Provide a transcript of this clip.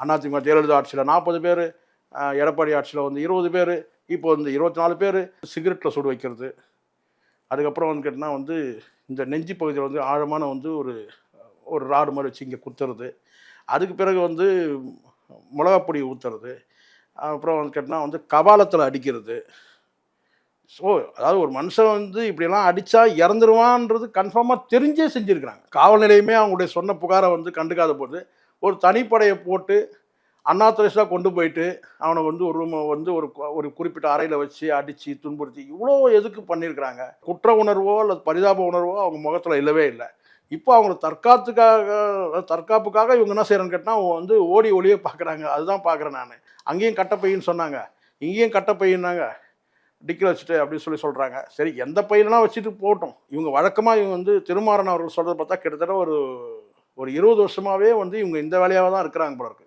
அதிமுக ஜெயலலிதா ஆட்சியில் 40 பேர், எடப்பாடி ஆட்சியில் வந்து 20 பேர், இப்போ வந்து 24 பேர் சிகரெட்டில் சுடு வைக்கிறது. அதுக்கப்புறம் வந்து கேட்டிங்கன்னா வந்து இந்த நெஞ்சு பகுதியில் வந்து ஆழமான வந்து ஒரு ஒரு ராடு மாதிரி வச்சு இங்கே குத்துறது. அதுக்கு பிறகு வந்து மிளகாப்பொடி ஊற்றுறது. அப்புறம் வந்து கேட்டிங்கன்னா வந்து கபாலத்தில் அடிக்கிறது. ஸோ அதாவது ஒரு மனுஷன் வந்து இப்படியெல்லாம் அடித்தா இறந்துருவான்றது கன்ஃபார்மாக தெரிஞ்சே செஞ்சுருக்கிறாங்க. காவல் நிலையமே அவங்களுடைய சொன்ன புகாரை வந்து கண்டுக்காத போது ஒரு தனிப்படையை போட்டு அன்ஆத்தரைஸ்டாக கொண்டு போயிட்டு அவனை வந்து ஒரு ரூமை வந்து ஒரு குறிப்பிட்ட அறையில் வச்சு அடித்து துன்புறுத்தி இவ்வளோ எதுக்கு பண்ணியிருக்கிறாங்க. குற்ற உணர்வோ அல்லது பரிதாப உணர்வோ அவங்க முகத்தில் இல்லவே இல்லை. இப்போ அவங்களுக்கு தற்காப்புக்காக இவங்க என்ன செய்யறன்னு கேட்டால் அவங்க வந்து ஓடி ஒளிய பார்க்குறாங்க. அதுதான் பார்க்குறேன் நான். அங்கேயும் கட்டப்பையின்னு சொன்னாங்க, இங்கேயும் கட்டப்பையின்னாங்க, டிக்கில் வச்சுட்டு அப்படின்னு சொல்கிறாங்க. சரி, எந்த பையனெல்லாம் வச்சுட்டு போகட்டும். இவங்க வழக்கமாக இவங்க வந்து திருமாறன் அவர்கள் சொல்கிறத பார்த்தா கிட்டத்தட்ட ஒரு ஒரு 20 வருஷமாகவே வந்து இவங்க இந்த வேலையாக தான் இருக்கிறாங்க போல இருக்கு.